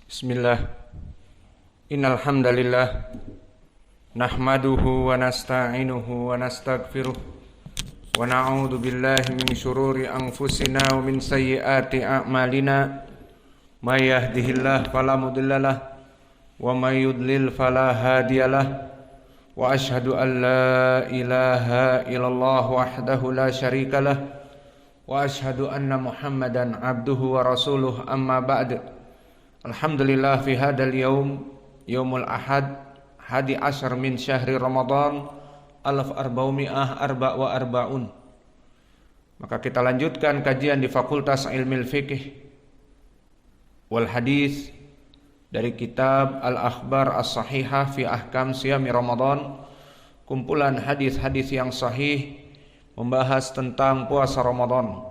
Bismillah. Innal hamdalillah nahmaduhu wa nasta'inuhu wa nastaghfiruh wa na'udzu billahi min shururi anfusina wa min sayyiati a'malina. May yahdihillahu fala mudhillalah wa may yudlil fala hadiyalah. Wa asyhadu an la ilaha illallah wahdahu la syarikalah wa asyhadu anna Muhammadan abduhu wa rasuluh, amma ba'd. Alhamdulillah fi hadal yaumul ahad hadi asyar min syahri Ramadan 1444. Maka kita lanjutkan kajian di Fakultas Ilmil Fiqh wal Hadis dari kitab Al-Akhbar As-Sahihah fi Ahkam Siyami Ramadan, kumpulan hadis-hadis yang sahih membahas tentang puasa Ramadan,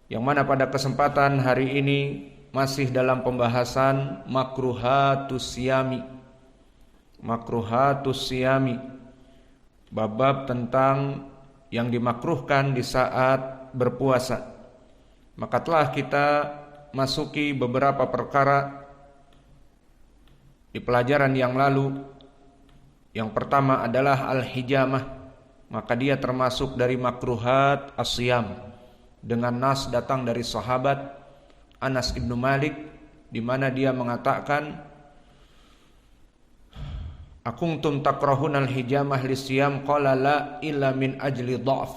yang mana pada kesempatan hari ini masih dalam pembahasan makruhatus siyami. Makruhatus siyami, bab tentang yang dimakruhkan di saat berpuasa. Maka telah kita masuki beberapa perkara di pelajaran yang lalu. Yang pertama adalah al-hijamah, maka dia termasuk dari makruhat as-siyam, dengan nas datang dari sahabat Anas ibnu Malik, di mana dia mengatakan, akuntum takrahunal hijamah lisiyam, qala la illa min ajli dha'f,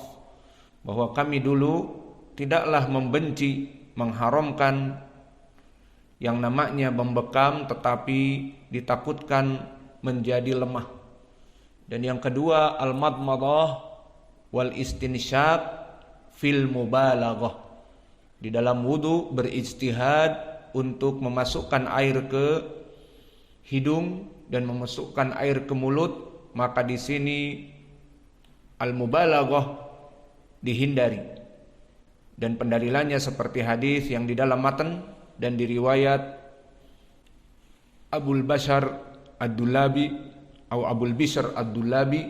bahwa kami dulu tidaklah membenci, mengharamkan yang namanya membekam, tetapi ditakutkan menjadi lemah. Dan yang kedua, al-madmadah wal istinsyaq fil mubalaghah, di dalam wudu berijtihad untuk memasukkan air ke hidung dan memasukkan air ke mulut, maka di sini al-mubalaghah dihindari. Dan pendalilannya seperti hadis yang di dalam matan dan di riwayat Abul Bashar Ad-Dullabi atau Abul Bishr Ad-Dullabi,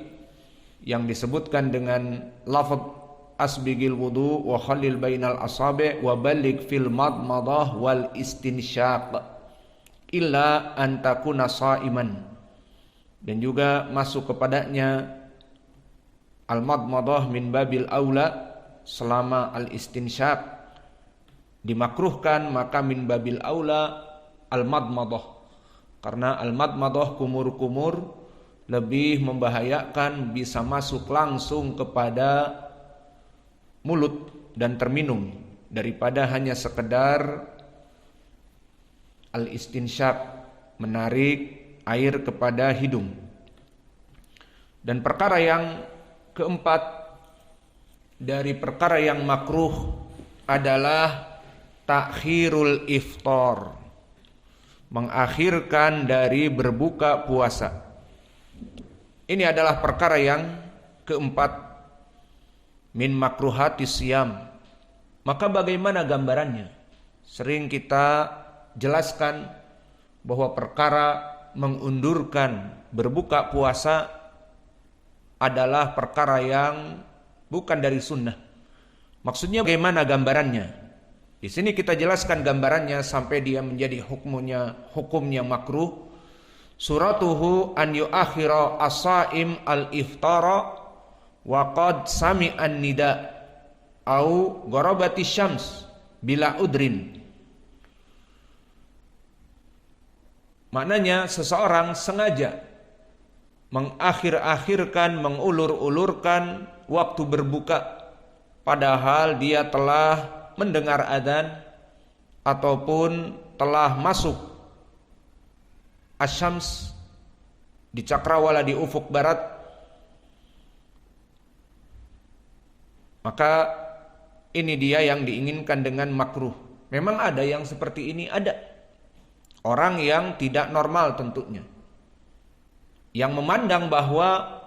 yang disebutkan dengan lafaz asbigil wudu wa khalil bainal asabi wa balik fil madmadah wal istinsyaq illa an takuna shaiman. Dan juga masuk kepadanya al madmadah min babil aula, selama al istinsyaq dimakruhkan maka min babil aula al madmadah, karena al madmadah kumur-kumur lebih membahayakan, bisa masuk langsung kepada mulut dan terminum, daripada hanya sekedar al-istinsyaq, menarik air kepada hidung. Dan perkara yang keempat dari perkara yang makruh adalah takhirul iftar, mengakhirkan dari berbuka puasa. Ini adalah perkara yang keempat min makruhatis siyam. Maka bagaimana gambarannya? Sering kita jelaskan bahwa perkara mengundurkan berbuka puasa adalah perkara yang bukan dari sunnah. Maksudnya bagaimana gambarannya? Di sini kita jelaskan gambarannya sampai dia menjadi hukumnya makruh. Suratuhu an yuakhira as-saim al-iftara wa qad sami'an nida au gharabati syams bila udrin. Maknanya seseorang sengaja mengakhir-akhirkan, mengulur-ulurkan waktu berbuka, padahal dia telah mendengar adzan ataupun telah masuk asyams di cakrawala di ufuk barat. Maka ini dia yang diinginkan dengan makruh. Memang ada yang seperti ini, ada orang yang tidak normal tentunya, yang memandang bahwa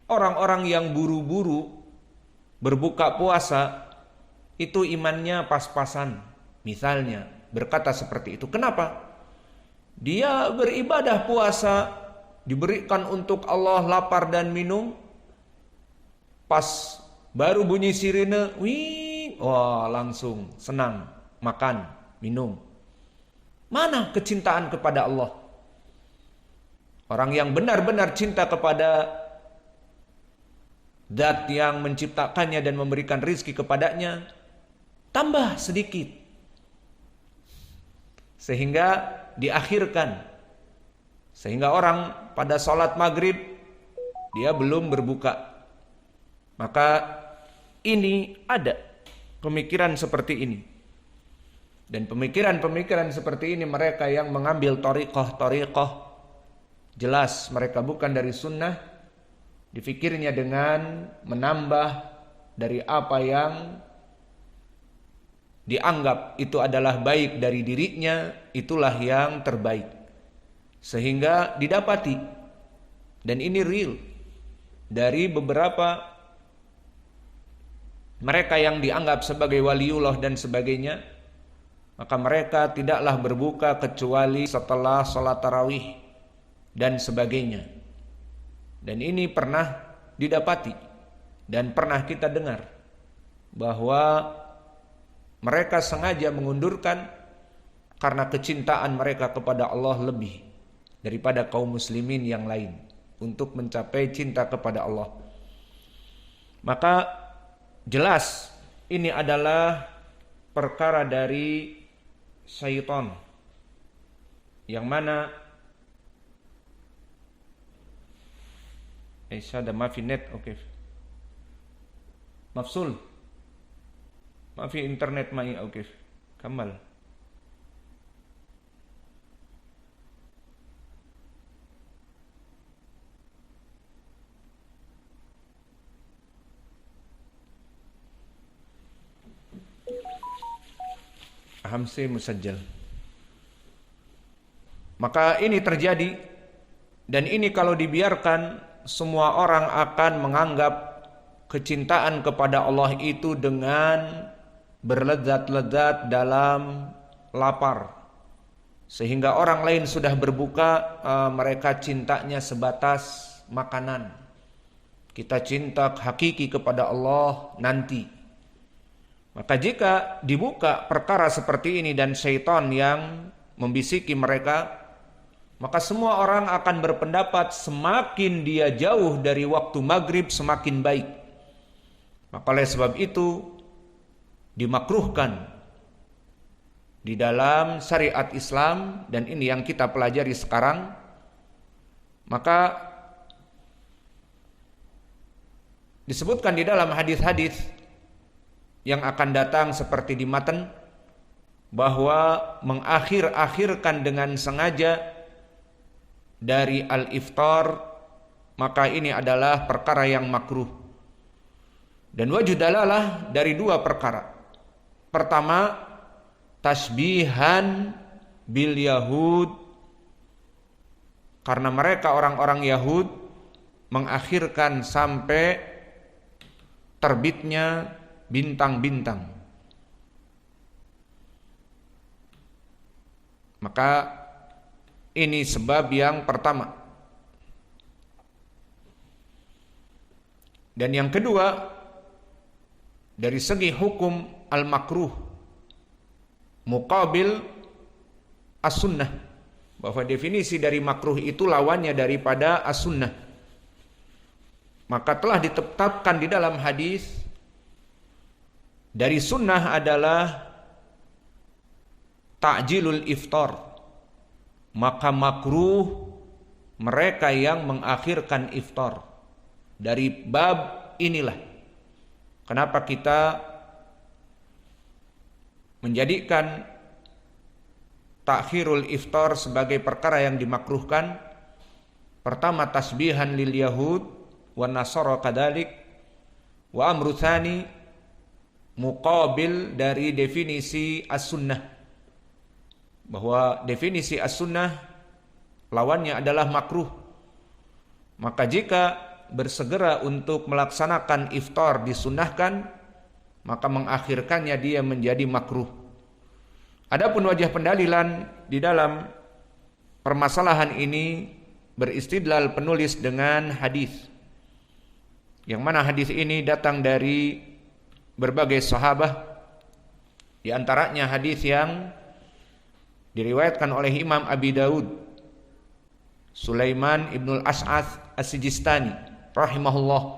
orang-orang yang buru-buru berbuka puasa itu imannya pas-pasan. Misalnya berkata seperti itu. Kenapa? Dia beribadah puasa, diberikan untuk Allah lapar dan minum, pas baru bunyi sirine, wih, wah langsung senang makan, minum. Mana kecintaan kepada Allah? Orang yang benar-benar cinta kepada Zat yang menciptakannya dan memberikan rizki kepadanya, tambah sedikit. Sehingga diakhirkan. Sehingga orang pada sholat maghrib, dia belum berbuka. Maka ini ada pemikiran seperti ini. Dan pemikiran-pemikiran seperti ini mereka yang mengambil thariqah jelas mereka bukan dari sunnah, difikirnya dengan menambah dari apa yang dianggap itu adalah baik dari dirinya, itulah yang terbaik. Sehingga didapati, dan ini real, dari beberapa mereka yang dianggap sebagai waliullah dan sebagainya, maka mereka tidaklah berbuka kecuali setelah sholat tarawih dan sebagainya. Dan ini pernah didapati dan pernah kita dengar bahwa mereka sengaja mengundurkan karena kecintaan mereka kepada Allah lebih daripada kaum muslimin yang lain untuk mencapai cinta kepada Allah. Maka jelas ini adalah perkara dari syaitan yang mana ada mafi net, oke. Mafsul. Mafi internet mai, oke. Kamal. Hamsi musajjal. Maka ini terjadi, dan ini kalau dibiarkan semua orang akan menganggap kecintaan kepada Allah itu dengan berlezat-lezat dalam lapar, sehingga orang lain sudah berbuka, mereka cintanya sebatas makanan. Kita cinta hakiki kepada Allah nanti. Maka jika dibuka perkara seperti ini dan syaitan yang membisiki mereka, maka semua orang akan berpendapat semakin dia jauh dari waktu maghrib semakin baik. Maka oleh sebab itu dimakruhkan di dalam syariat Islam, dan ini yang kita pelajari sekarang. Maka disebutkan di dalam hadis-hadis yang akan datang seperti di matan, bahwa mengakhir-akhirkan dengan sengaja dari al-iftar, maka ini adalah perkara yang makruh. Dan wajib dalalah dari dua perkara. Pertama, tasbihan bil Yahud, karena mereka orang-orang Yahud mengakhirkan sampai terbitnya bintang-bintang. Maka ini sebab yang pertama. Dan yang kedua, dari segi hukum al-makruh muqabil as-sunnah, bahwa definisi dari makruh itu lawannya daripada as-sunnah. Maka telah ditetapkan di dalam hadis, dari sunnah adalah ta'jilul iftar, maka makruh mereka yang mengakhirkan iftar. Dari bab inilah kenapa kita menjadikan takhirul iftar sebagai perkara yang dimakruhkan. Pertama, tasbihan lil yahud wa nasara kadalik, wa amru tsani muqabil dari definisi as-sunnah, bahwa definisi as-sunnah lawannya adalah makruh. Maka jika bersegera untuk melaksanakan iftar disunnahkan, maka mengakhirkannya dia menjadi makruh. Adapun wajah pendalilan di dalam permasalahan ini, beristidlal penulis dengan hadis, yang mana hadis ini datang dari berbagai sahabat, di antaranya hadis yang Diriwayatkan oleh Imam Abi Daud, Sulaiman ibnul Ash'ath As-Sijistani rahimahullah,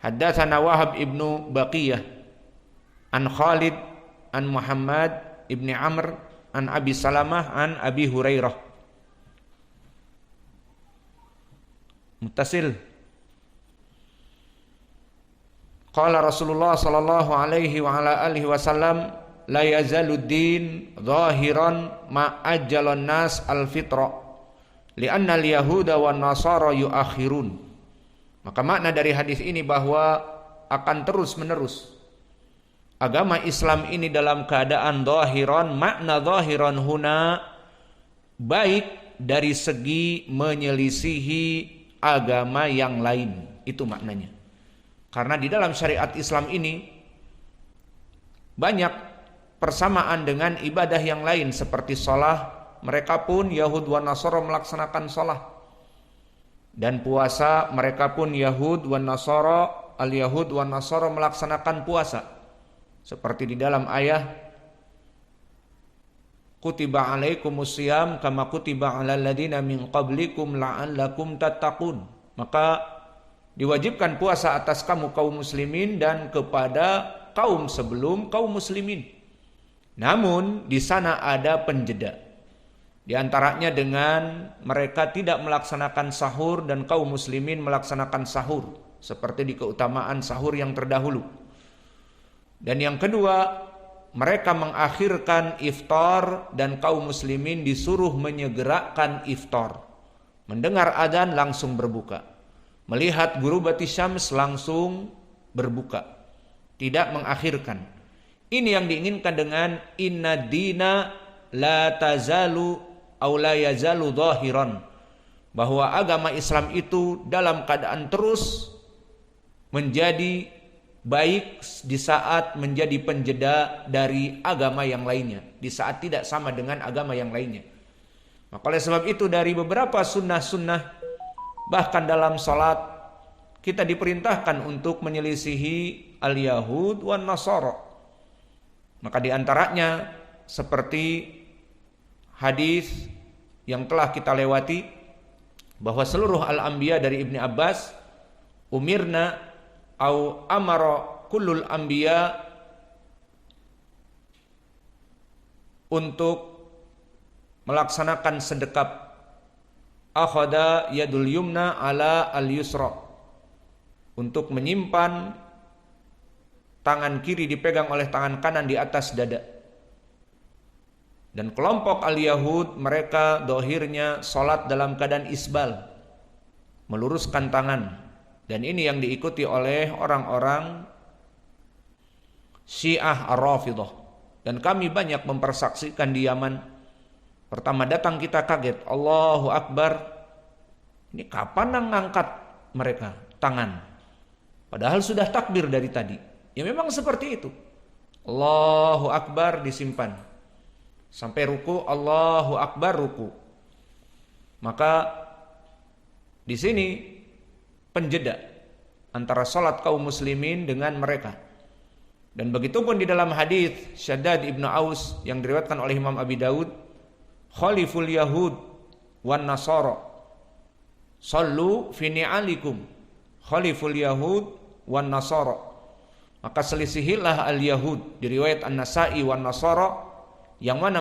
haddatsana Wahab ibnu Baqiyah an Khalid an Muhammad ibni Amr an Abi Salamah an Abi Hurairah. Muttasil. Qala Rasulullah sallallahu alaihi wa ala alihi wasallam, la yazaluddin zahiran ma ajjalun nas al-fitra li'anna al-yahuda wan nasara yuakhirun. Maka makna dari hadis ini bahwa akan terus menerus agama Islam ini dalam keadaan zahiran. Makna zahiran huna baik dari segi menyelisihi agama yang lain, itu maknanya. Karena di dalam syariat Islam ini banyak persamaan dengan ibadah yang lain seperti sholat. Mereka pun Yahud wa Nasara melaksanakan sholat. Dan puasa, mereka pun Yahud wa Nasara, al-Yahud wa Nasara melaksanakan puasa. Seperti di dalam ayat, kutiba alaikumus syiyam kama kutiba alal ladina min qablikum la'allakum tattaqun. Maka diwajibkan puasa atas kamu kaum muslimin dan kepada kaum sebelum kaum muslimin. Namun di sana ada penjeda. Di antaranya dengan mereka tidak melaksanakan sahur dan kaum muslimin melaksanakan sahur, seperti di keutamaan sahur yang terdahulu. Dan yang kedua, mereka mengakhirkan iftar dan kaum muslimin disuruh menyegerakan iftar. Mendengar adzan langsung berbuka. Melihat ghurubati syams langsung berbuka, tidak mengakhirkan. Ini yang diinginkan dengan inna dina la tazalu aw la yazalu zahiran, bahwa agama Islam itu dalam keadaan terus menjadi baik di saat menjadi penjeda dari agama yang lainnya, di saat tidak sama dengan agama yang lainnya. Maka oleh sebab itu dari beberapa sunnah-sunnah, bahkan dalam salat kita diperintahkan untuk menyelisihi al-Yahud wan Nasara. Maka di antaranya seperti hadis yang telah kita lewati, bahwa seluruh al-anbiya dari Ibni Abbas umirna au amara kullul anbiya untuk melaksanakan sedekap. Akhada yadul yumna ala al-yusra, untuk menyimpan tangan kiri dipegang oleh tangan kanan di atas dada. Dan kelompok al-Yahud, mereka dohirnya salat dalam keadaan isbal, meluruskan tangan. Dan ini yang diikuti oleh orang-orang Syiah Ar-Rafidah. Dan kami banyak mempersaksikan di Yaman. Pertama datang kita kaget, Allahu Akbar. Ini kapan ngangkat mereka tangan? Padahal sudah takbir dari tadi. Ya memang seperti itu. Allahu Akbar disimpan. Sampai ruku, Allahu Akbar ruku. Maka di sini penjeda antara salat kaum muslimin dengan mereka. Dan begitupun di dalam hadis Syaddad ibnu Aus yang diriwayatkan oleh Imam Abi Daud, khaliful Yahud wan Nasara sallu fi ni'alikum, khaliful Yahud wan Nasara. Maka selisihilah al-Yahud, di riwayat An-Nasa'i wan Nasara, yang mana